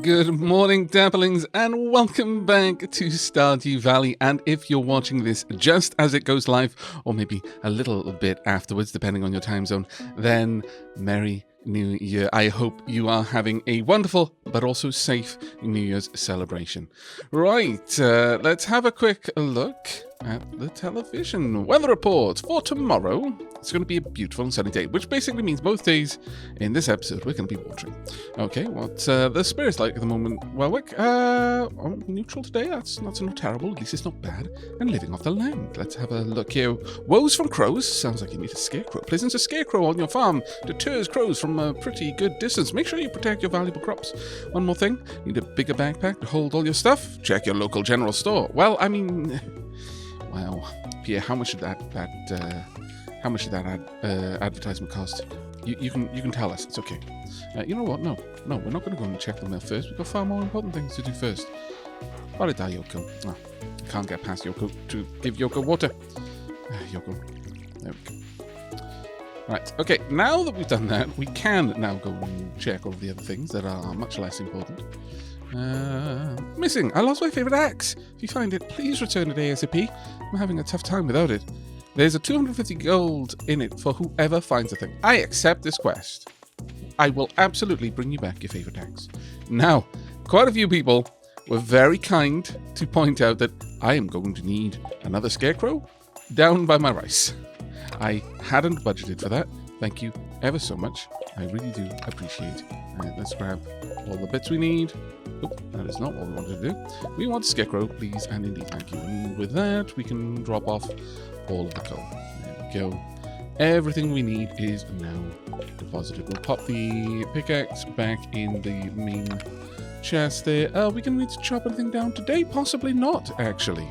Good morning, Dapplings, and welcome back to Stardew Valley. And if you're watching this just as it goes live, or maybe a little bit afterwards, depending on your time zone, then Merry New Year. I hope you are having a wonderful but also safe New Year's celebration. Right, let's have a quick look at the television. Weather report for tomorrow. It's going to be a beautiful and sunny day, which basically means both days in this episode we're going to be watering. Okay, what's the spirits like at the moment? Well, neutral today. That's not so terrible. At least it's not bad. And living off the land. Let's have a look here. Woes from crows. Sounds like you need a scarecrow. Presents a scarecrow on your farm. Deters crows from a pretty good distance. Make sure you protect your valuable crops. One more thing. Need a bigger backpack to hold all your stuff? Check your local general store. Well, I mean... Wow, Pierre, how much did that advertisement cost? You can tell us. It's okay. You know what? No, we're not going to go and check the mail first. We've got far more important things to do first. Why did I, Yoko? Oh, I can't get past Yoko to give Yoko water. Yoko. There we go. Right. Okay. Now that we've done that, we can now go and check all the other things that are much less important. Missing. I lost my favourite axe. If you find it, please return it ASAP. I'm having a tough time without it. There's a 250 gold in it for whoever finds the thing. I accept this quest. I will absolutely bring you back your favourite axe. Now, quite a few people were very kind to point out that I am going to need another scarecrow down by my rice. I hadn't budgeted for that. Thank you ever so much. I really do appreciate it. Let's grab all the bits we need. Oh, that is not what we wanted to do. We want scarecrow, please, and indeed thank you. And with that, we can drop off all of the coal. There we go. Everything we need is now deposited. We'll pop the pickaxe back in the main chest there. Are we going to need to chop anything down today? Possibly not, actually.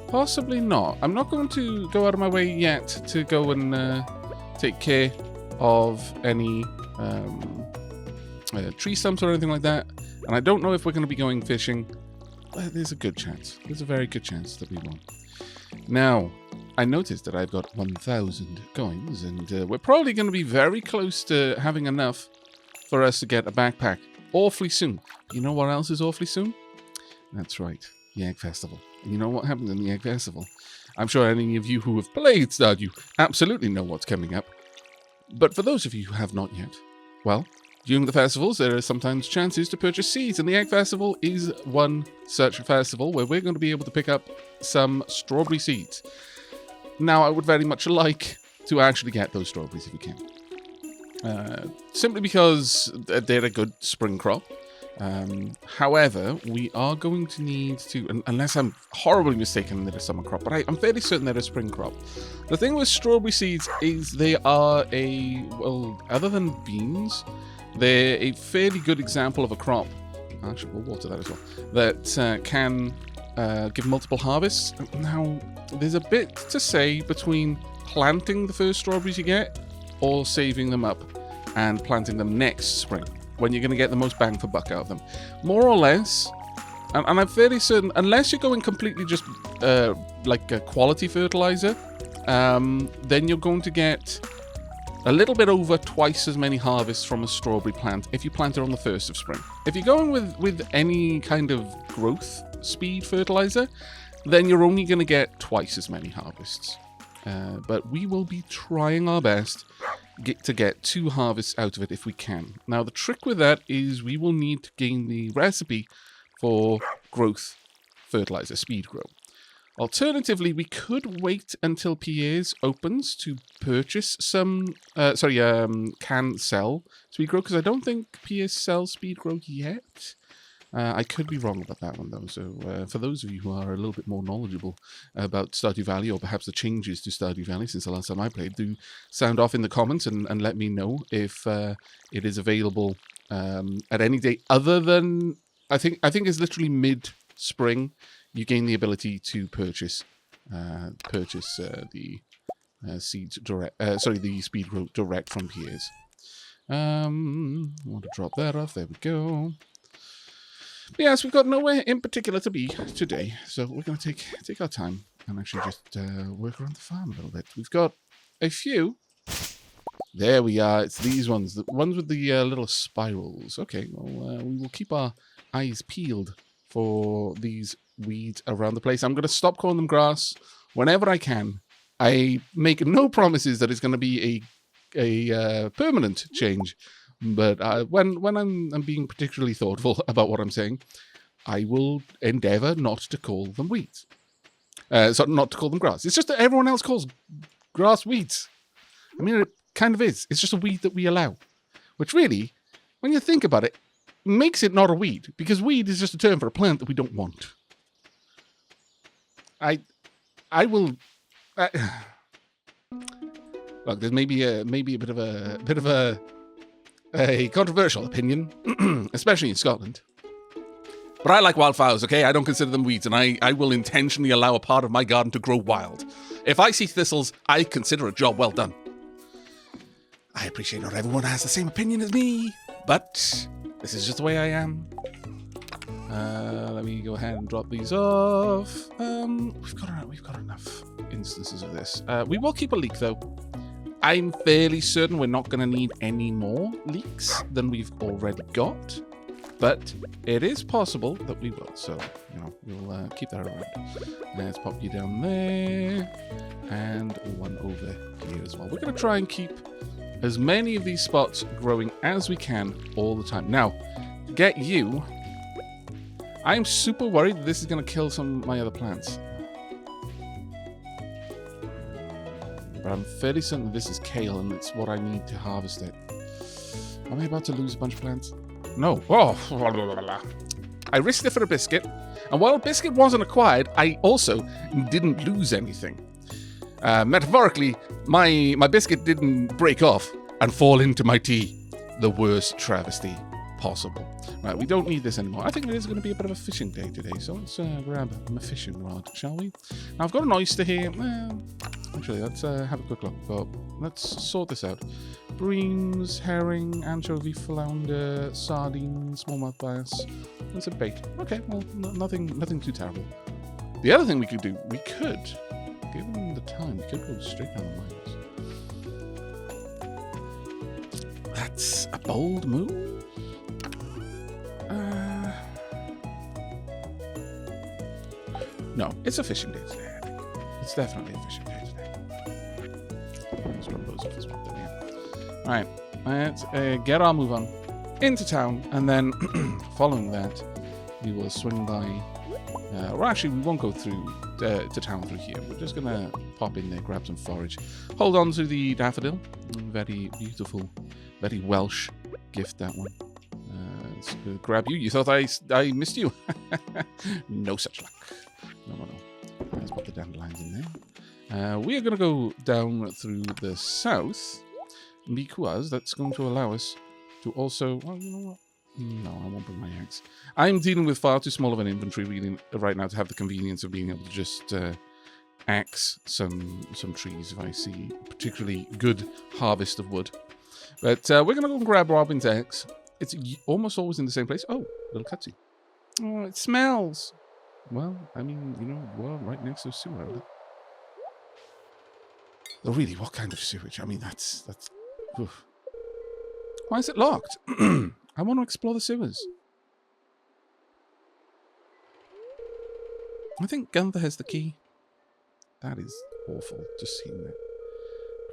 Possibly not. I'm not going to go out of my way yet to go and take care of any tree stumps or anything like that. And I don't know if we're going to be going fishing. There's a good chance. There's a very good chance that we won't. Now, I noticed that I've got 1,000 coins, and we're probably going to be very close to having enough for us to get a backpack awfully soon. You know what else is awfully soon? That's right, the Egg Festival. And you know what happens in the Egg Festival? I'm sure any of you who have played Stardew absolutely know what's coming up. But for those of you who have not yet, well... During the festivals, there are sometimes chances to purchase seeds, and the Egg Festival is one such festival where we're going to be able to pick up some strawberry seeds. Now, I would very much like to actually get those strawberries if we can. Simply because they're a good spring crop. However, we are going to need to, unless I'm horribly mistaken, they're a summer crop, but I'm fairly certain they're a spring crop. The thing with strawberry seeds is they are other than beans, they're a fairly good example of a crop. Actually, we'll water that as well. That can give multiple harvests. Now, there's a bit to say between planting the first strawberries you get or saving them up and planting them next spring, when you're going to get the most bang for buck out of them. More or less, and I'm fairly certain, unless you're going completely just like a quality fertilizer, then you're going to get a little bit over twice as many harvests from a strawberry plant if you plant it on the 1st of spring. If you're going with any kind of growth speed fertilizer, then you're only going to get twice as many harvests. But we will be trying our best to get 2 harvests out of it if we can. Now, the trick with that is we will need to gain the recipe for growth fertilizer, speed grow. Alternatively, we could wait until Pierre's opens to purchase some, can sell speed grow, because I don't think Pierre sells speed grow yet. I could be wrong about that one, though. So for those of you who are a little bit more knowledgeable about Stardew Valley, or perhaps the changes to Stardew Valley since the last time I played, do sound off in the comments and let me know if it is available at any day other than, I think it's literally mid-spring. You gain the ability to purchase the seeds direct. The speed grow direct from Pierre's. I want to drop that off. There we go. But yes, we've got nowhere in particular to be today, so we're going to take our time and actually just work around the farm a little bit. We've got a few There we are. It's these ones. The ones with the little spirals. Okay, well, we will keep our eyes peeled for these weeds around the place. I'm going to stop calling them grass whenever I can. I make no promises that it's going to be a permanent change. But when I'm being particularly thoughtful about what I'm saying, I will endeavour not to call them weeds. So not to call them grass. It's just that everyone else calls grass weeds. I mean, it kind of is. It's just a weed that we allow. Which really, when you think about it, makes it not a weed. Because weed is just a term for a plant that we don't want. I will... look, there's maybe a bit of a controversial opinion, especially in Scotland. But I like wildflowers, okay? I don't consider them weeds, and I will intentionally allow a part of my garden to grow wild. If I see thistles, I consider a job well done. I appreciate not everyone has the same opinion as me, but this is just the way I am. Let me go ahead and drop these off. We've got enough instances of this. We will keep a leek, though. I'm fairly certain we're not going to need any more leeks than we've already got. But it is possible that we will. So, we'll keep that around. Let's pop you down there. And one over here as well. We're going to try and keep as many of these spots growing as we can all the time. Now, get you. I'm super worried that this is going to kill some of my other plants. But I'm fairly certain that this is kale and it's what I need to harvest it. Am I about to lose a bunch of plants? No. Oh. I risked it for a biscuit. And while a biscuit wasn't acquired, I also didn't lose anything. Metaphorically, my biscuit didn't break off and fall into my tea. The worst travesty possible. Right, we don't need this anymore. I think it is going to be a bit of a fishing day today, so let's grab my fishing rod, shall we? Now, I've got an oyster here. Actually, let's have a quick look. But let's sort this out. Breams, herring, anchovy, flounder, sardines, smallmouth bass. That's a bait. Okay, well, nothing too terrible. The other thing we could do, given the time, we could go straight down the mines. That's a bold move. No, it's a fishing day today, I think. It's definitely a fishing day today. Let's rub those off as well. Alright, let's get our move on into town, and then following that, we will swing by. Well, actually, we won't go through to town through here. We're just going to pop in there, grab some forage. Hold on to the daffodil. Very beautiful, very Welsh gift, that one. Let's grab you. You thought I missed you. No such luck. No. Let's put the dandelions in there. We are going to go down through the south, because that's going to allow us to also... Well, you know what? No, I won't bring my axe. I'm dealing with far too small of an inventory really right now to have the convenience of being able to just axe some trees if I see particularly good harvest of wood. But we're going to go and grab Robin's axe. It's almost always in the same place. Oh, little cutscene. Oh, it smells. Well, I mean, we're right next to a sewer outlet. Oh, really? What kind of sewage? I mean, that's... Oof. Why is it locked? I want to explore the sewers. I think Gunther has the key. That is awful, just seeing that.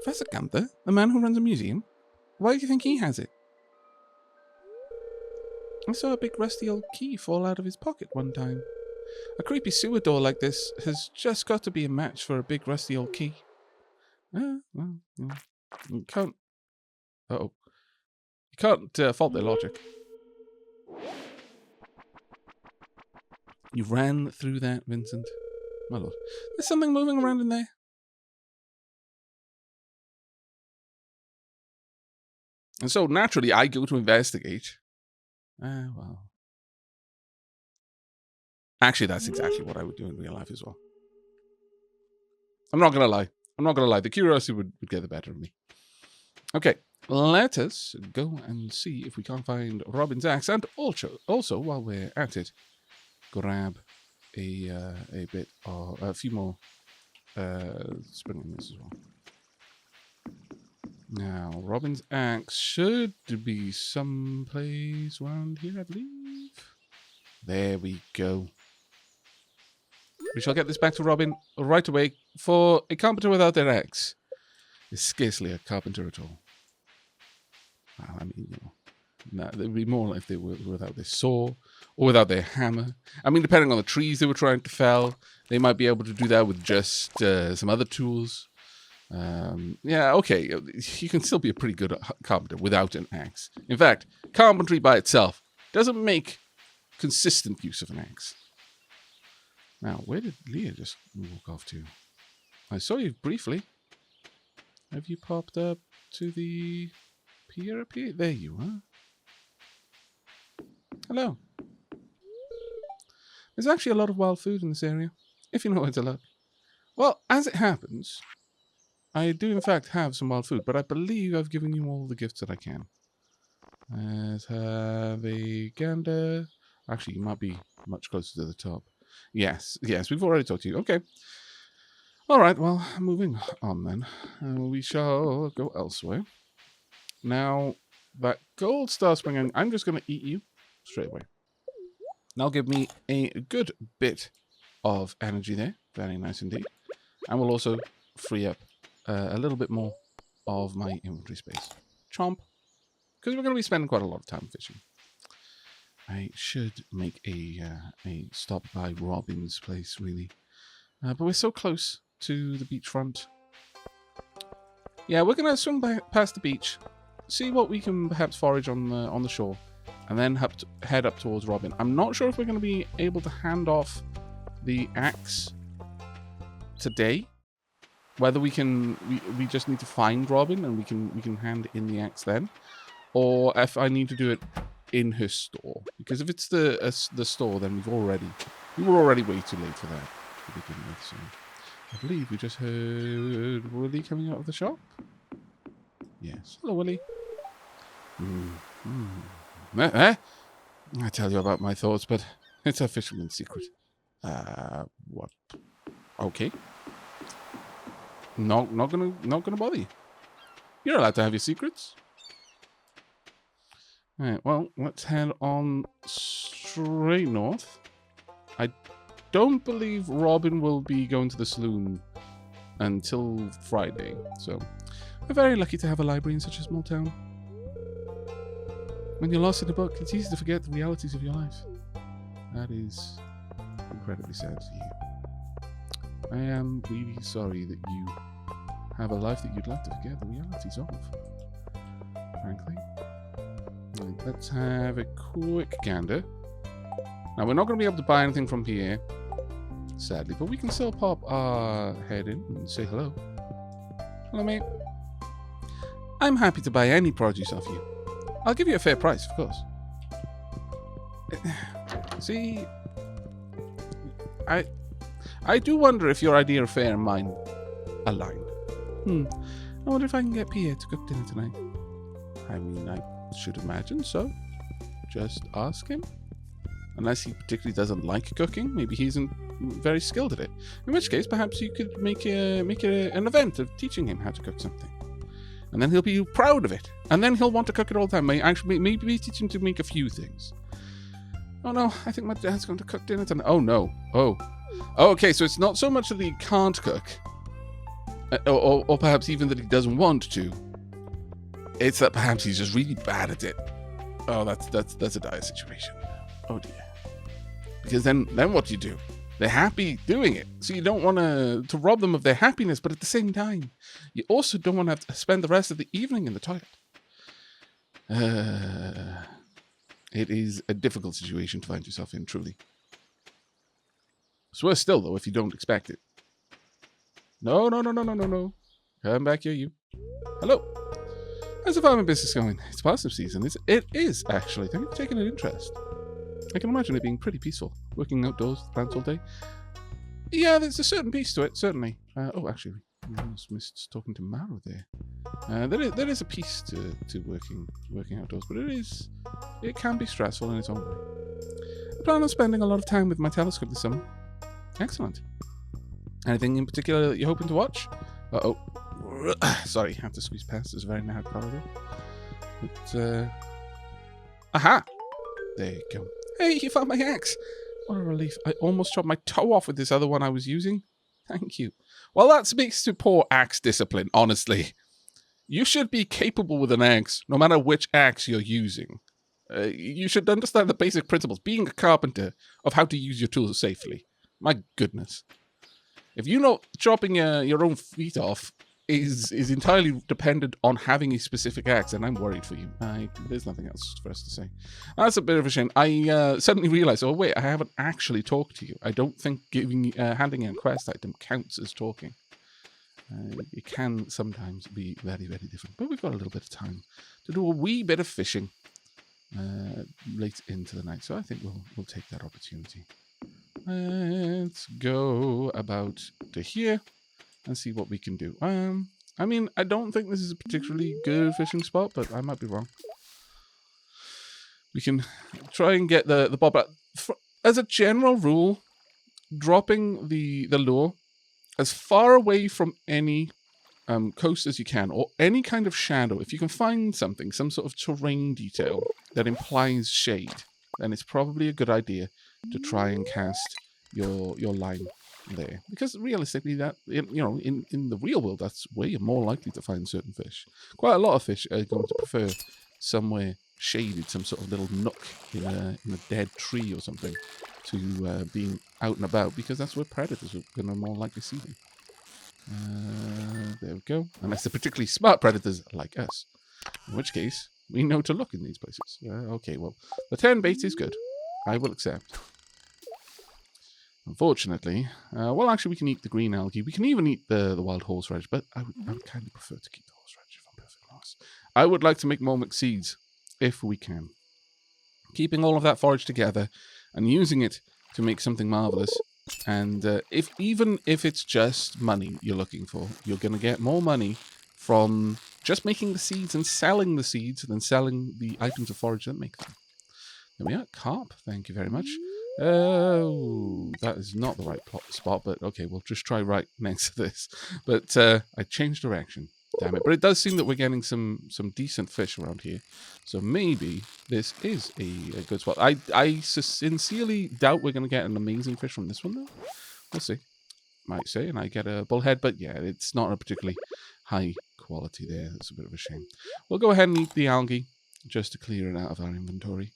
Professor Gunther, the man who runs a museum? Why do you think he has it? I saw a big rusty old key fall out of his pocket one time. A creepy sewer door like this has just got to be a match for a big rusty old key. Well, you can't... Uh-oh. You can't fault their logic. You ran through that, Vincent. My lord. There's something moving around in there. And so, naturally, I go to investigate. Well. Actually, that's exactly what I would do in real life as well. I'm not going to lie. The curiosity would get the better of me. Okay. Let us go and see if we can't find Robin's axe. And also, while we're at it, grab a bit of a few more spring in this as well. Now, Robin's axe should be someplace around here, I believe. There we go. We shall get this back to Robin right away, for a carpenter without their axe is scarcely a carpenter at all. Well, I mean, you know, no, they'd be more if they were without their saw or without their hammer. I mean, depending on the trees they were trying to fell, they might be able to do that with just some other tools. Yeah, okay, you can still be a pretty good carpenter without an axe. In fact, carpentry by itself doesn't make consistent use of an axe. Now, where did Leah just walk off to? I saw you briefly. Have you popped up to the pier up here? There you are. Hello. There's actually a lot of wild food in this area, if you know where to look. Well, as it happens, I do in fact have some wild food, but I believe I've given you all the gifts that I can. Let's have a gander. Actually, you might be much closer to the top. Yes, we've already talked to you. Okay. All right, well, moving on then. We shall go elsewhere. Now, that gold star spring, I'm just going to eat you straight away. That'll give me a good bit of energy there. Very nice indeed. And we'll also free up a little bit more of my inventory space. Chomp. Because we're going to be spending quite a lot of time fishing. I should make a stop by Robin's place, really. But we're so close to the beachfront. Yeah, we're going to swing past the beach, see what we can perhaps forage on the shore, and then head up towards Robin. I'm not sure if we're going to be able to hand off the axe today. Whether we can, we just need to find Robin and we can hand in the axe then, or if I need to do it in her store. Because if it's the store, then we were already way too late for that to begin with. So I believe we just heard Willie coming out of the shop. Yes, hello Willie. I tell you about my thoughts, but it's a fisherman's secret. What? Okay. Not gonna bother you. You're allowed to have your secrets. Alright, well, let's head on straight north. I don't believe Robin will be going to the saloon until Friday, so we're very lucky to have a library in such a small town. When you're lost in a book, it's easy to forget the realities of your life. That is incredibly sad to you. I am really sorry that you have a life that you'd like to forget the realities of, frankly. Right, let's have a quick gander. Now, we're not going to be able to buy anything from here, sadly, but we can still pop our head in and say hello. Hello, mate. I'm happy to buy any produce off you. I'll give you a fair price, of course. See, I do wonder if your idea of fair and mine align. I wonder if I can get Pierre to cook dinner tonight. I mean, I should imagine so. Just ask him. Unless he particularly doesn't like cooking, maybe he isn't very skilled at it. In which case, perhaps you could make an event of teaching him how to cook something. And then he'll be proud of it. And then he'll want to cook it all the time. Maybe teach him to make a few things. Oh no, I think my dad's going to cook dinner tonight. Oh no. Oh, okay, so it's not so much that he can't cook. Or perhaps even that he doesn't want to. It's that perhaps he's just really bad at it. Oh, that's a dire situation. Oh dear. Because then what do you do? They're happy doing it. So you don't want to rob them of their happiness, but at the same time, you also don't want to have to spend the rest of the evening in the toilet. It is a difficult situation to find yourself in, truly. It's worse still, though, if you don't expect it. No. Come back here, you. Hello. How's the farming business going? It's parsnip season. It is, actually. Thank you for taking an interest. I can imagine it being pretty peaceful, working outdoors with plants all day. Yeah, there's a certain peace to it, certainly. Oh, actually, I almost missed talking to Mara there. There is a peace to working outdoors, but it can be stressful in its own way. I plan on spending a lot of time with my telescope this summer. Excellent. Anything in particular that you're hoping to watch? Uh-oh. Sorry, I have to squeeze past this very narrow corridor. But, aha! There you go. Hey, you found my axe! What a relief. I almost chopped my toe off with this other one I was using. Thank you. Well, that speaks to poor axe discipline, honestly. You should be capable with an axe, no matter which axe you're using. You should understand the basic principles, being a carpenter, of how to use your tools safely. My goodness. If you know chopping your own feet off is entirely dependent on having a specific axe, and I'm worried for you. There's nothing else for us to say. That's a bit of a shame. I suddenly realized, oh wait, I haven't actually talked to you. I don't think handing in a quest item counts as talking. It can sometimes be very, very different. But we've got a little bit of time to do a wee bit of fishing late into the night. So I think we'll take that opportunity. Let's go about to here and see what we can do. I mean, I don't think this is a particularly good fishing spot, but I might be wrong. We can try and get the bob. As a general rule, dropping the lure as far away from any coast as you can, or any kind of shadow. If you can find something, some sort of terrain detail that implies shade, then it's probably a good idea to try and cast your line there. Because realistically, that in the real world, that's where you're more likely to find certain fish. Quite a lot of fish are going to prefer somewhere shaded, some sort of little nook in a dead tree or something, to being out and about, because that's where predators are going to more likely see them. There we go. Unless they're particularly smart predators like us, in which case we know to look in these places. Okay, well, the 10 bait is good. I will accept. Unfortunately, well, actually, we can eat the green algae. We can even eat the wild horseradish, but I would kind of prefer to keep the horseradish, if I'm perfectly honest. I would like to make more seeds, if we can. Keeping all of that forage together and using it to make something marvelous. And even if it's just money you're looking for, you're going to get more money from just making the seeds and selling the seeds than selling the items of forage that make them. There we are. Carp. Thank you very much. Oh, that is not the right spot, but okay, we'll just try right next to this. But I changed direction. Damn it. But it does seem that we're getting some decent fish around here. So maybe this is a good spot. I sincerely doubt we're going to get an amazing fish from this one, though. We'll see. Might say, and I get a bullhead, but yeah, it's not a particularly high quality there. That's a bit of a shame. We'll go ahead and eat the algae just to clear it out of our inventory.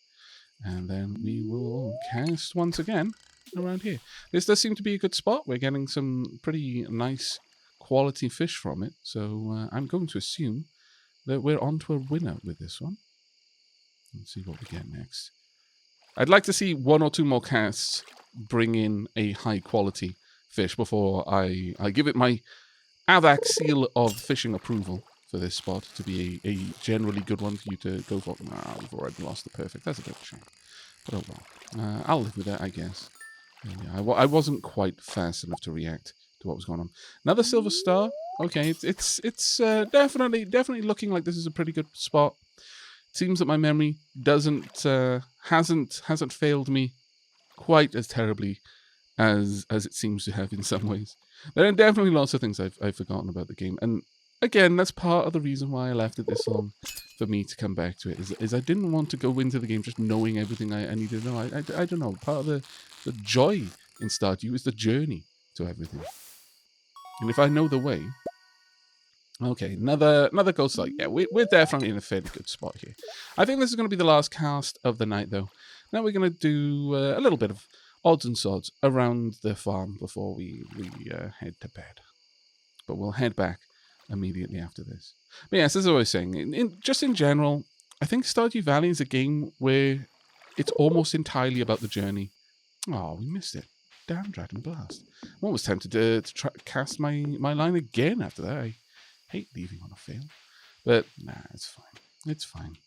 And then we will cast once again around here. This does seem to be a good spot. We're getting some pretty nice quality fish from it. So I'm going to assume that we're on to a winner with this one. Let's see what we get next. I'd like to see one or two more casts bring in a high quality fish before I give it my Aavak seal of fishing approval for this spot to be a generally good one for you to go for. We've already lost the perfect. That's a bit of a shame. But oh well. I'll live with that, I guess. Yeah, I wasn't quite fast enough to react to what was going on. Another silver star. Okay, it's definitely looking like this is a pretty good spot. It seems that my memory hasn't failed me quite as terribly as it seems to have in some ways. There are definitely lots of things I've forgotten about the game, and again, that's part of the reason why I left it this long for me to come back to it. Is I didn't want to go into the game just knowing everything I needed to know. I don't know. Part of the joy in Stardew is the journey to everything. And if I know the way, okay, another ghost light. Yeah, we're definitely in a fairly good spot here. I think this is going to be the last cast of the night, though. Now we're going to do a little bit of odds and sods around the farm before we head to bed. But we'll head back immediately after this. But yes, as I was saying, just in general, I think Stardew Valley is a game where it's almost entirely about the journey. Oh, we missed it. Damn Dragon Blast. I'm almost tempted to cast my line again after that. I hate leaving on a fail. But nah, it's fine. It's fine.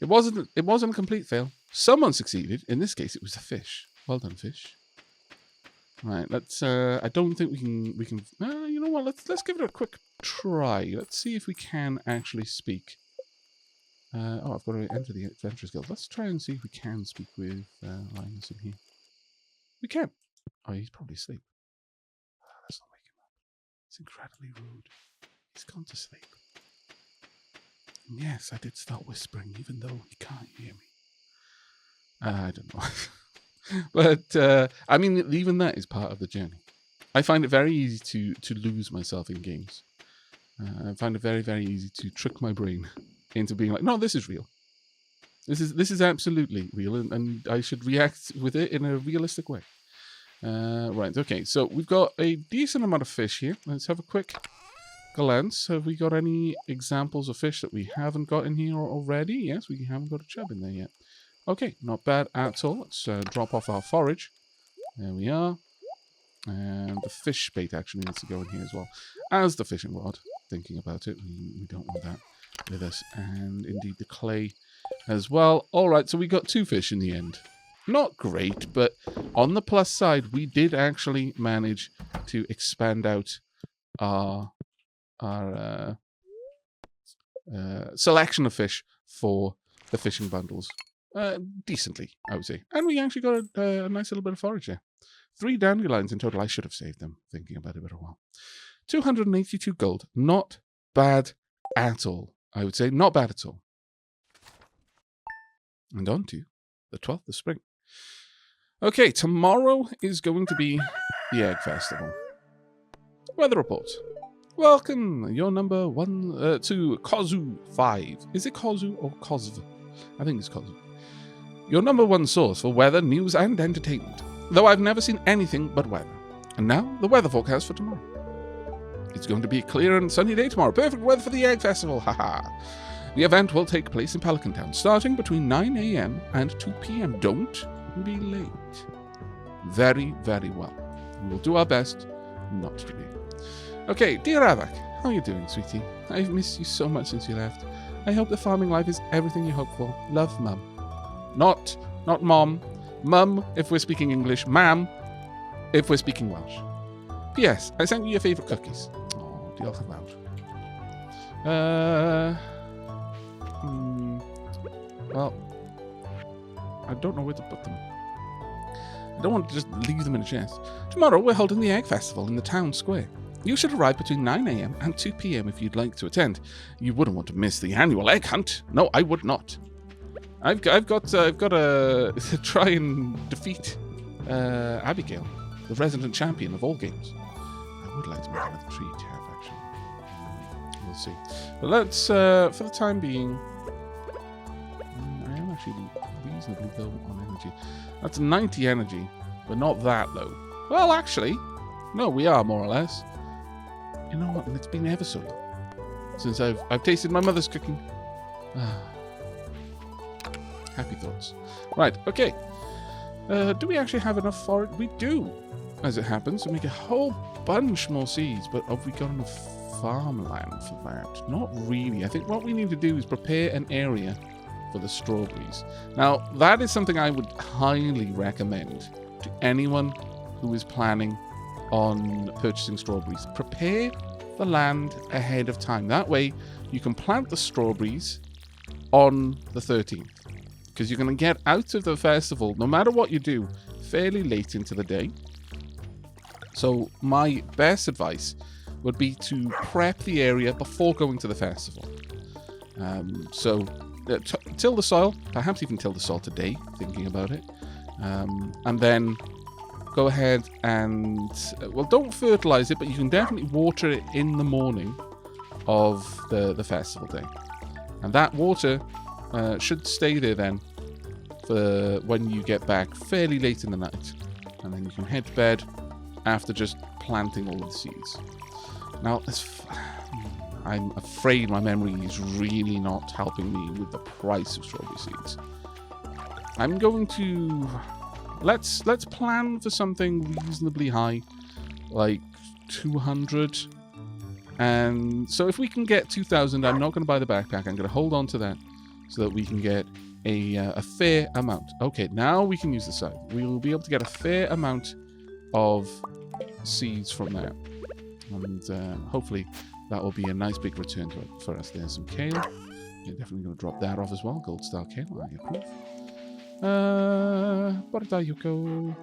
It wasn't a complete fail. Someone succeeded. In this case, it was a fish. Well done, fish. Right, let's I don't think we can you know what, let's give it a quick try. Let's see if we can actually speak. Oh, I've got to enter the Adventurers Guild. Let's try and see if we can speak with Linus in here. We can. Oh, he's probably asleep. Let's not wake him up. It's incredibly rude. He's gone to sleep. Yes, I did start whispering, even though he can't hear me. I don't know. But, I mean, even that is part of the journey. I find it very easy to lose myself in games. I find it very, very easy to trick my brain into being like, no, this is real. This is absolutely real, and I should react with it in a realistic way. Right, okay, so we've got a decent amount of fish here. Let's have a quick glance. Have we got any examples of fish that we haven't got in here already? Yes, we haven't got a chub in there yet. Okay, not bad at all. Let's drop off our forage. There we are. And the fish bait actually needs to go in here as well. As the fishing rod. Thinking about it, we don't want that with us. And indeed the clay as well. Alright, so we got 2 fish in the end. Not great, but on the plus side, we did actually manage to expand out our selection of fish for the fishing bundles. Decently, I would say. And we actually got a nice little bit of forage there. 3 dandelions in total. I should have saved them, thinking about it for a while. 282 gold. Not bad at all, I would say. Not bad at all. And on to the 12th of spring. Okay, tomorrow is going to be the Egg Festival. Weather report. Welcome, your number 1 to Kozu 5. Is it Kozu or Kozv? I think it's Kozu. Your number 1 source for weather, news, and entertainment. Though I've never seen anything but weather. And now, the weather forecast for tomorrow. It's going to be a clear and sunny day tomorrow. Perfect weather for the Egg Festival, haha. The event will take place in Pelican Town, starting between 9 a.m. and 2 p.m. Don't be late. Very, very well. We will do our best not to be late. Okay, dear Aavak, how are you doing, sweetie? I've missed you so much since you left. I hope the farming life is everything you hope for. Love, Mum. Not Mom. Mum, if we're speaking English. Ma'am, if we're speaking Welsh. P.S. I sent you your favourite cookies. Oh, diolch yn fawr. Well, I don't know where to put them. I don't want to just leave them in a chest. Tomorrow we're holding the Egg Festival in the town square. You should arrive between 9 a.m. and 2 p.m. if you'd like to attend. You wouldn't want to miss the annual egg hunt. No, I would not. I've got to try and defeat Abigail, the resident champion of all games. I would like to make another tree tab, actually. We'll see. But let's, for the time being, I am actually reasonably low on energy. That's 90 energy, but not that low. Well, actually, no, we are more or less. You know what? It's been ever so long since I've tasted my mother's cooking. Happy thoughts. Right, okay. Do we actually have enough for it? We do, as it happens. We make a whole bunch more seeds, but have we got enough farmland for that? Not really. I think what we need to do is prepare an area for the strawberries. Now, that is something I would highly recommend to anyone who is planning on purchasing strawberries. Prepare the land ahead of time. That way, you can plant the strawberries on the 13th. Because you're going to get out of the festival, no matter what you do, fairly late into the day. So my best advice would be to prep the area before going to the festival. Till the soil, perhaps even till the soil today, thinking about it. And then go ahead and, well, don't fertilize it, but you can definitely water it in the morning of the festival day. And that water should stay there then for when you get back fairly late in the night. And then you can head to bed after just planting all of the seeds. Now, I'm afraid my memory is really not helping me with the price of strawberry seeds. I'm going to... Let's plan for something reasonably high, like 200. And so if we can get 2,000, I'm not going to buy the backpack. I'm going to hold on to that so that we can get a fair amount. Okay, now we can use the scythe. We will be able to get a fair amount of seeds from there. And hopefully that will be a nice big return for us. There's some kale. You're definitely going to drop that off as well. Gold star kale, I approve. Bordayuko.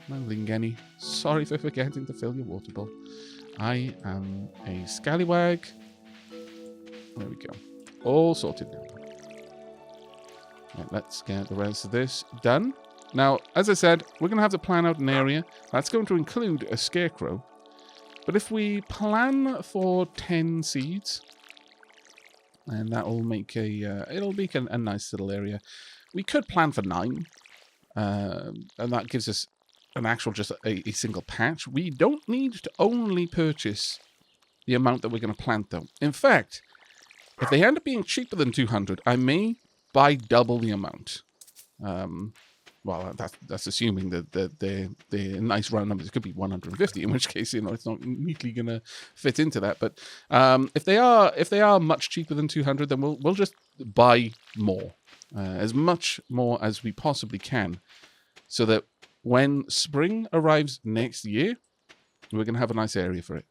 Lingeni. Sorry for forgetting to fill your water bowl. I am a scallywag. we go. All sorted now. Right, let's get the rest of this done. Now, as I said, we're going to have to plan out an area. That's going to include a scarecrow. But if we plan for 10 seeds, and that will make it'll make a nice little area. We could plan for 9, and that gives us an actual just a single patch. We don't need to only purchase the amount that we're going to plant, though. In fact, if they end up being cheaper than 200, I may buy double the amount. Well, that's assuming that they're nice round numbers. It could be 150, in which case, it's not neatly going to fit into that. But if they are much cheaper than 200, then we'll just buy more, as much more as we possibly can, so that when spring arrives next year, we're going to have a nice area for it.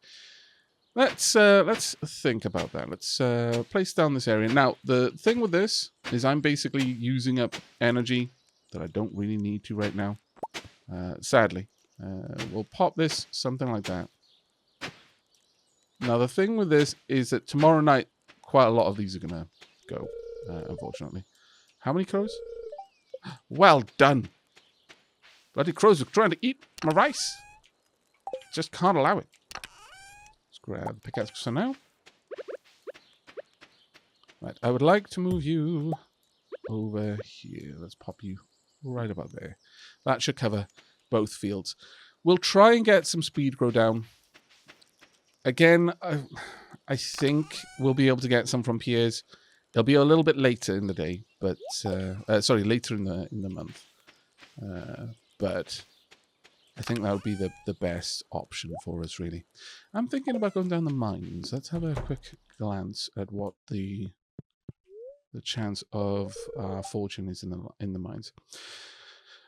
Let's think about that. Let's place down this area. Now, the thing with this is I'm basically using up energy that I don't really need to right now. Sadly. We'll pop this, something like that. Now, the thing with this is that tomorrow night, quite a lot of these are going to go, unfortunately. How many crows? Well done. Bloody crows are trying to eat my rice. Just can't allow it. Let's grab the pickaxe for now. Right, I would like to move you over here. Let's pop you right about there. That should cover both fields. We'll try and get some speed grow down. Again, I think we'll be able to get some from Pierre's. It'll be a little bit later in the day, but sorry, later in the month. But I think that would be the best option for us, really. I'm thinking about going down the mines. Let's have a quick glance at what the chance of fortune is in the mines.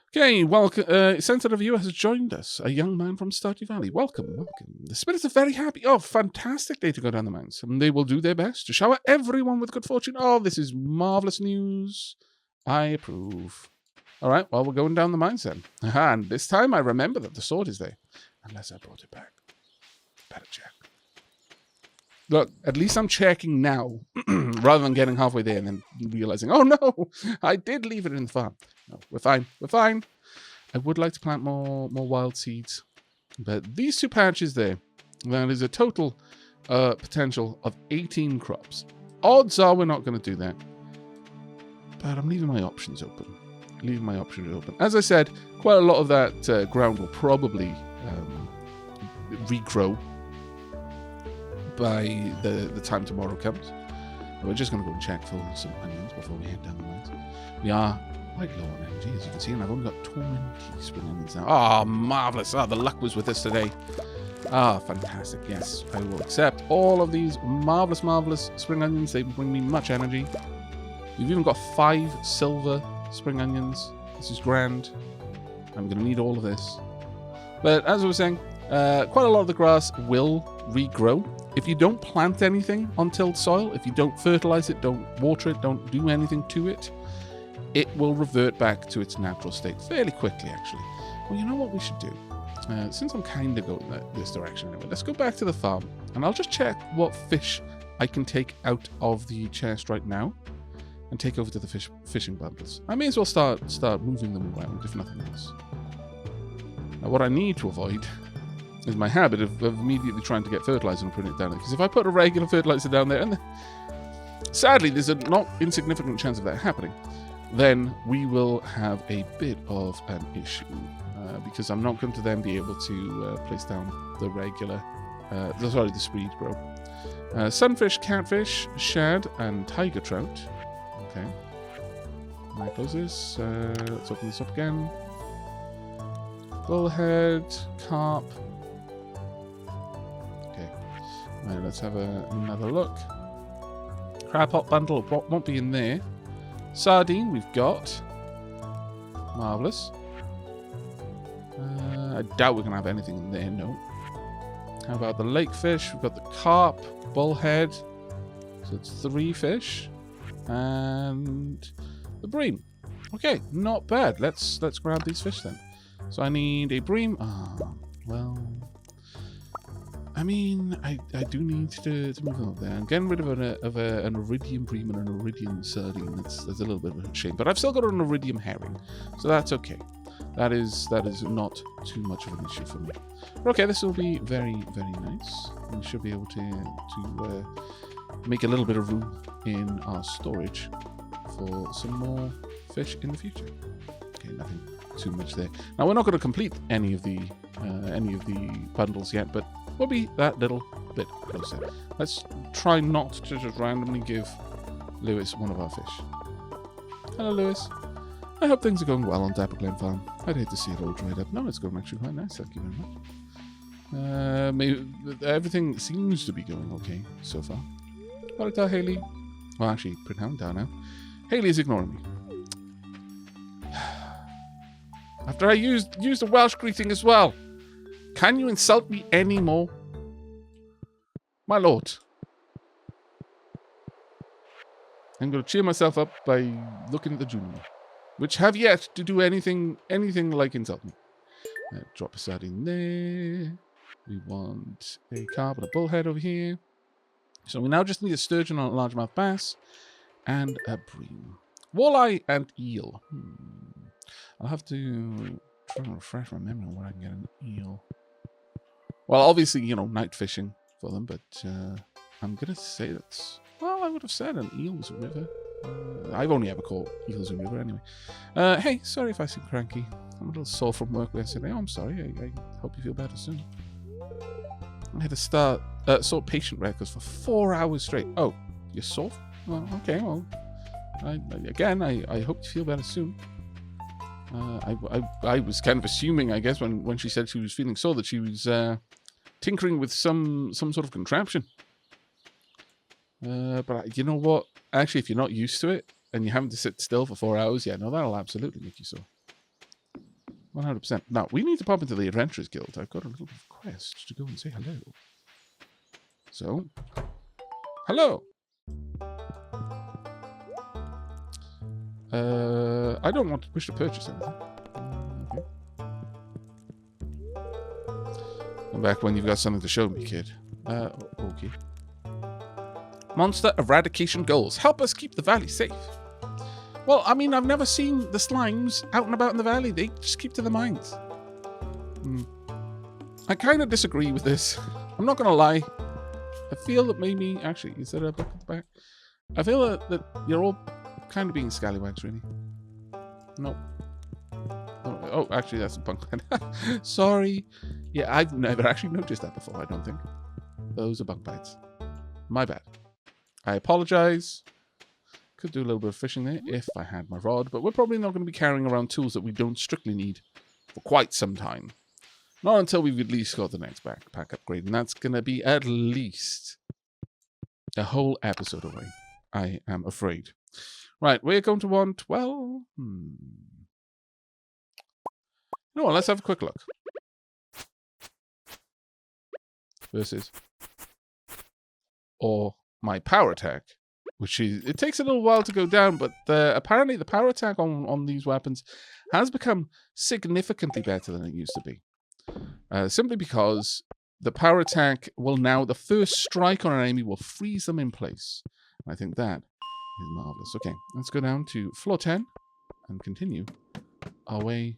Okay, welcome. Sensitive viewer has joined us. A young man from Stardew Valley. Welcome, welcome. The spirits are very happy. Oh, fantastic day to go down the mines. And they will do their best to shower everyone with good fortune. Oh, this is marvelous news. I approve. All right, well, we're going down the mines then. Aha, and this time I remember that the sword is there. Unless I brought it back. Better check. Look, at least I'm checking now, rather than getting halfway there and then realizing, oh no, I did leave it in the farm. No, we're fine. We're fine. I would like to plant more wild seeds. But these 2 patches there, that is a total potential of 18 crops. Odds are we're not going to do that. But I'm leaving my options open. As I said, quite a lot of that ground will probably regrow by the time tomorrow comes. We're just going to go and check for some onions before we head down the mines. We are quite low on energy, as you can see, and I've only got 20 spring onions now. Oh, marvellous. Oh, the luck was with us today. Ah, fantastic. Yes, I will accept all of these marvellous spring onions. They bring me much energy. We've even got 5 silver spring onions. This is grand. I'm going to need all of this. But as I was saying, quite a lot of the grass will regrow. If you don't plant anything on tilled soil, if you don't fertilize it, don't water it, don't do anything to it, it will revert back to its natural state fairly quickly, actually. Well, you know what we should do? Since I'm kind of going this direction anyway, let's go back to the farm, and I'll just check what fish I can take out of the chest right now and take over to the fishing bundles. I may as well start moving them around, if nothing else. Now, what I need to avoid is my habit of immediately trying to get fertilizer and putting it down there. Because if I put a regular fertilizer down there, and sadly there's a not insignificant chance of that happening, then we will have a bit of an issue. Because I'm not going to then be able to place down the regular, the speed grow. Sunfish, catfish, shad, and tiger trout. Okay. Can I close this? Let's open this up again. Bullhead, carp. Okay. Right, let's have another look. Crab pot bundle won't be in there. Sardine we've got. Marvellous. I doubt we're going to have anything in there, no. How about the lake fish? We've got the carp, bullhead. So it's 3 fish. And the bream. Okay, not bad. Let's grab these fish then. So I need a bream. Ah, well, I mean, I do need to move on there. I'm getting rid of an iridium bream and an iridium sardine. That's a little bit of a shame. But I've still got an iridium herring, so that's okay. That is not too much of an issue for me. But okay, this will be very, very nice. We should be able to make a little bit of room in our storage for some more fish in the future. Okay, nothing too much there. Now we're not going to complete any of the bundles yet, but we'll be that little bit closer. Let's try not to just randomly give Lewis one of our fish. Hello, Lewis. I hope things are going well on Dapper Glen Farm. I'd hate to see it all dried up. No, it's going actually quite nice. Thank you very much. Maybe everything seems to be going okay so far. Gotta tell Haley. Well, actually, put him down now. Haley's ignoring me. After I used the Welsh greeting as well. Can you insult me anymore? My lord. I'm going to cheer myself up by looking at the junior, which have yet to do anything like insult me. Drop a sardine there. We want a carp and a bullhead over here. So we now just need a sturgeon on a largemouth bass and a bream. Walleye and eel. I'll have to try and refresh my memory on where I can get an eel. Well, obviously, night fishing for them, but I'm going to say that's... Well, I would have said an eel was a river. I've only ever called eels a river anyway. Hey, sorry if I seem cranky. I'm a little sore from work yesterday. Oh, I'm sorry. I hope you feel better soon. I had to sort patient records for 4 hours straight. Oh, you're sore? Well, okay, well... I hope you feel better soon. I was kind of assuming, I guess, when she said she was feeling sore, that she was tinkering with some sort of contraption. But you know what? Actually, if you're not used to it and you're having to sit still for 4 hours, yeah, no, that'll absolutely make you sore. 100%. Now, we need to pop into the Adventurers Guild. I've got a little quest to go and say hello. So, hello. I don't wish to purchase anything. Okay. Come back when you've got something to show me, kid. Okay. Monster eradication goals. Help us keep the valley safe. Well, I mean, I've never seen the slimes out and about in the valley. They just keep to the mines. I kind of disagree with this. I'm not going to lie. I feel that maybe... Actually, is there a book at the back? I feel that you're all kind of being scallywags, really. No. Oh, actually, that's a bunk bed. Sorry. Yeah, I've never actually noticed that before, I don't think. Those are bunk beds. My bad. I apologize. Could do a little bit of fishing there if I had my rod, but we're probably not going to be carrying around tools that we don't strictly need for quite some time. Not until we've at least got the next backpack upgrade, and that's going to be at least a whole episode away, I am afraid. Right, we're going to want, well... No, let's have a quick look. Versus... Or my power attack, which is... It takes a little while to go down, but apparently the power attack on these weapons has become significantly better than it used to be. Simply because the power attack will now... The first strike on an enemy will freeze them in place. I think that is marvelous. Okay, let's go down to floor 10 and continue our way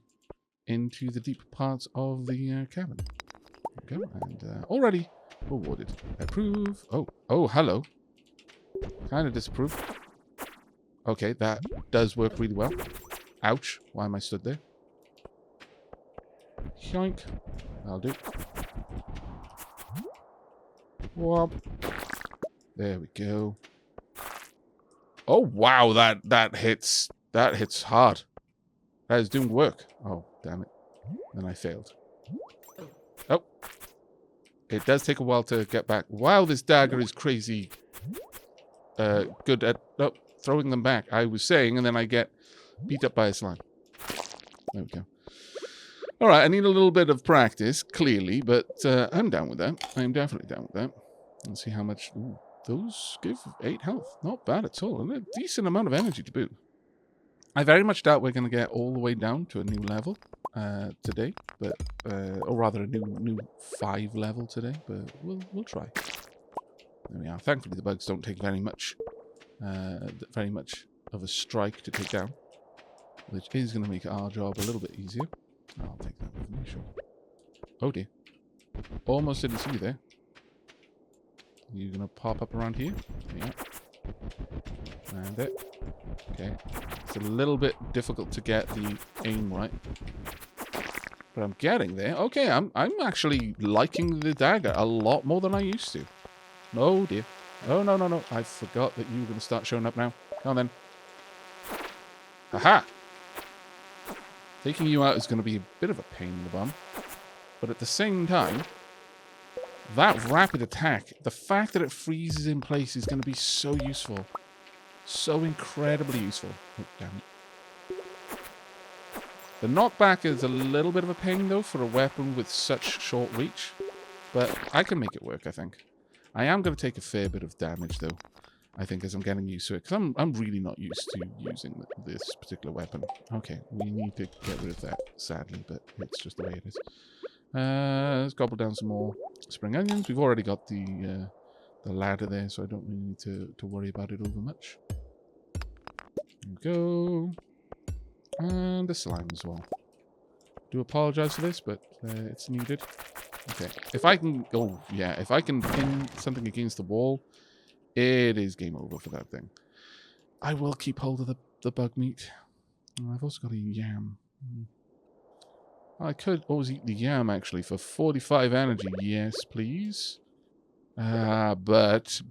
into the deep parts of the cabin. There we go, and already rewarded. Approve. Oh, hello. Kind of disapprove. Okay, that does work really well. Ouch. Why am I stood there? Yoink. That'll do. Whoop. There we go. Oh wow, that hits hard. That is doing work. Oh, damn it. Then I failed. Oh. It does take a while to get back. Wow, this dagger is crazy good at throwing them back. I was saying, and then I get beat up by a slime. There we go. Alright, I need a little bit of practice, clearly, but I'm down with that. I'm definitely down with that. Let's see how much... Ooh, those give 8 health. Not bad at all. And a decent amount of energy to boot. I very much doubt we're going to get all the way down to a new level. today, but or rather a new 5 level today. But we'll try. There we are. Thankfully, the bugs don't take very much of a strike to take down, which is going to make our job a little bit easier. I'll take that with me, sure. Oh dear. Almost didn't see you there. You're going to pop up around here? Yeah. And there. Okay. It's a little bit difficult to get the aim right. But I'm getting there. Okay, I'm actually liking the dagger a lot more than I used to. Oh dear. Oh, no. I forgot that you were going to start showing up now. Come on then. Aha! Taking you out is going to be a bit of a pain in the bum. But at the same time, that rapid attack, the fact that it freezes in place is going to be so useful. So incredibly useful. Oh, damn it. The knockback is a little bit of a pain, though, for a weapon with such short reach. But I can make it work, I think. I am going to take a fair bit of damage, though, I think, as I'm getting used to it. Because I'm really not used to using this particular weapon. Okay, we need to get rid of that, sadly, but it's just the way it is. Let's gobble down some more spring onions. We've already got the ladder there, so I don't really need to worry about it over much. There we go. And the slime as well. Do apologize for this, but it's needed. Okay, if I can... Oh, yeah, if I can pin something against the wall, it is game over for that thing. I will keep hold of the bug meat. I've also got a yam. I could always eat the yam, actually, for 45 energy. Yes, please. But,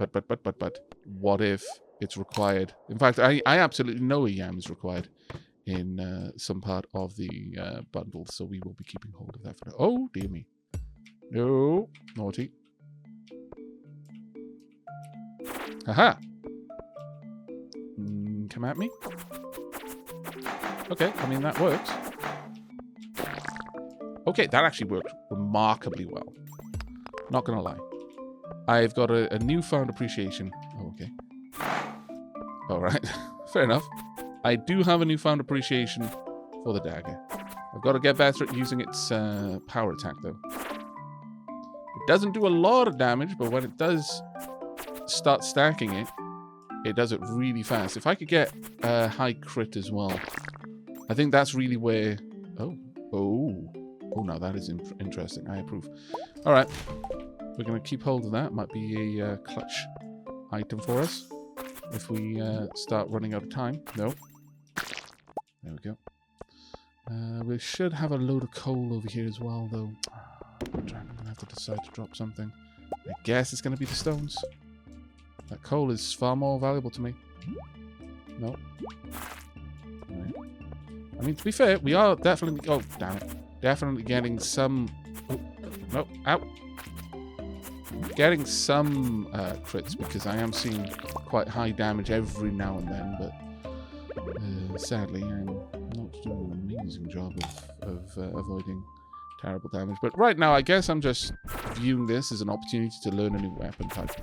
what if it's required? In fact, I absolutely know a yam is required in some part of the bundle, so we will be keeping hold of that for now. Oh, dear me. No, naughty. Haha. Come at me. Okay, I mean, that works. Okay, that actually worked remarkably well. Not gonna lie. I've got a newfound appreciation. Oh, okay. Alright, fair enough. I do have a newfound appreciation for the dagger. I've got to get better at using its power attack, though. It doesn't do a lot of damage, but when it does start stacking it, it does it really fast. If I could get a high crit as well, I think that's really where... Oh, no, that is interesting. I approve. All right. We're going to keep hold of that. Might be a clutch item for us if we start running out of time. No. There we go. We should have a load of coal over here as well, though. I'm going to have to decide to drop something. I guess it's going to be the stones. That coal is far more valuable to me. No. Right. I mean, to be fair, we are definitely... Oh, damn it. Definitely getting some... Oh, no, ow. Getting some crits, because I am seeing quite high damage every now and then, but sadly, I'm not doing an amazing job of avoiding terrible damage. But right now, I guess I'm just viewing this as an opportunity to learn a new weapon type.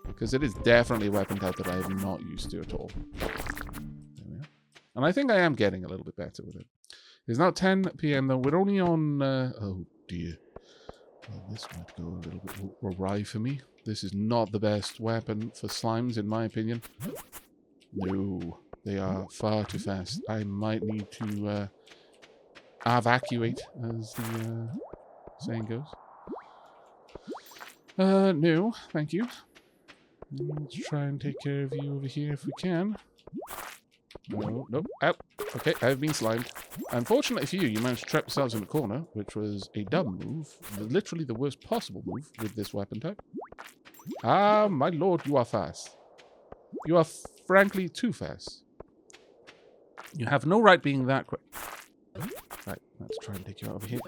Because it is definitely a weapon type that I am not used to at all. There we are. And I think I am getting a little bit better with it. It's now 10 PM though. We're only on... oh dear. Well, this might go a little bit awry for me. This is not the best weapon for slimes, in my opinion. No. They are far too fast. I might need to evacuate, as the saying goes. No. Thank you. Let's try and take care of you over here if we can. No, nope. Out. Okay, I've been slimed. Unfortunately for you, you managed to trap yourselves in the corner, which was a dumb move. Literally the worst possible move with this weapon type. Ah, my lord, you are fast. You are frankly too fast. You have no right being that quick. Right, let's try and take you out over here.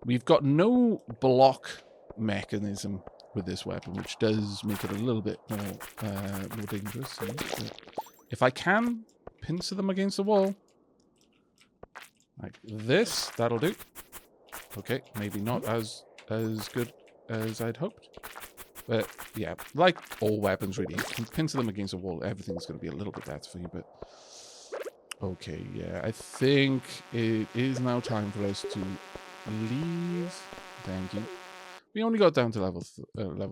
We've got no block mechanism with this weapon, which does make it a little bit more dangerous. If I can pincer them against the wall, like this, that'll do. Okay, maybe not as good as I'd hoped. But yeah, like all weapons really, if you pincer them against a wall, everything's going to be a little bit better for you. But Okay, yeah, I think it is now time for us to leave. Thank you. We only got down to level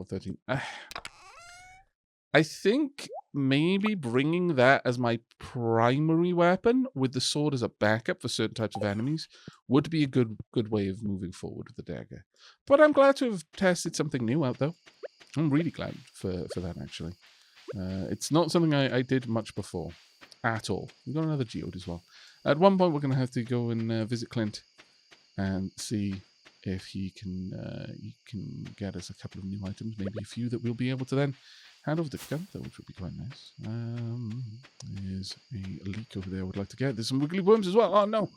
13. I think maybe bringing that as my primary weapon with the sword as a backup for certain types of enemies would be a good way of moving forward with the dagger. But I'm glad to have tested something new out, though. I'm really glad for that, actually. It's not something I did much before at all. We've got another geode as well. At one point, we're going to have to go and visit Clint and see if he can get us a couple of new items, maybe a few that we'll be able to then hand over to Gunther, which would be quite nice. There's a leak over there I would like to get. There's some wiggly worms as well. Oh, no.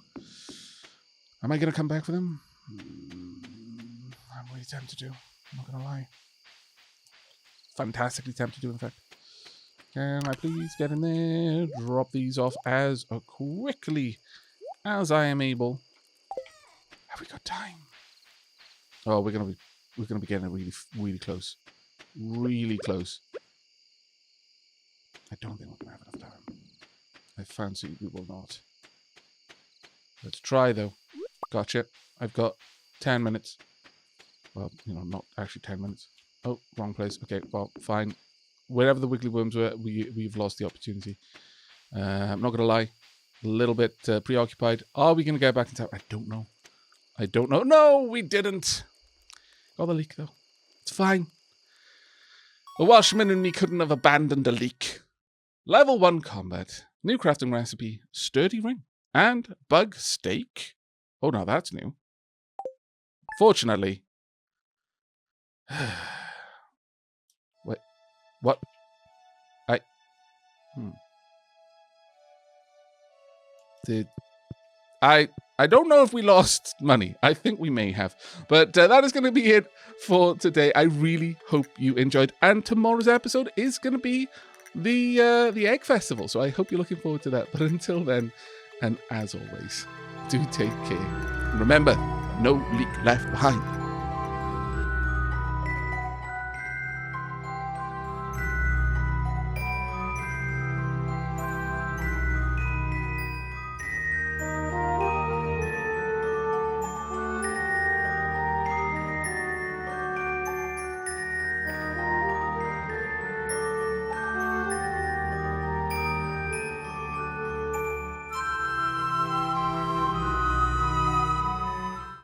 Am I going to come back for them? I'm really tempted to. I'm not going to lie. Fantastically tempted to, in fact. Can I please get in there? Drop these off as quickly as I am able. Have we got time? Oh, we're gonna be getting really close. Really close. I don't think we're gonna have enough time. I fancy we will not. Let's try though. Gotcha. I've got 10 minutes. Well, not actually 10 minutes. Oh, wrong place. Okay, well, fine. Wherever the wiggly worms were, we've lost the opportunity. I'm not gonna lie. A little bit preoccupied. Are we gonna get back in time? I don't know. I don't know. No, we didn't. Got the leak though. It's fine. The Welshman and me couldn't have abandoned a leak. Level 1 combat. New crafting recipe. Sturdy ring. And bug steak. Oh, now that's new. Fortunately. Wait. What? Did I don't know if we lost money. I think we may have. But that is going to be it for today. I really hope you enjoyed. And tomorrow's episode is going to be the Egg Festival. So I hope you're looking forward to that. But until then, and as always, do take care. Remember, no leak left behind.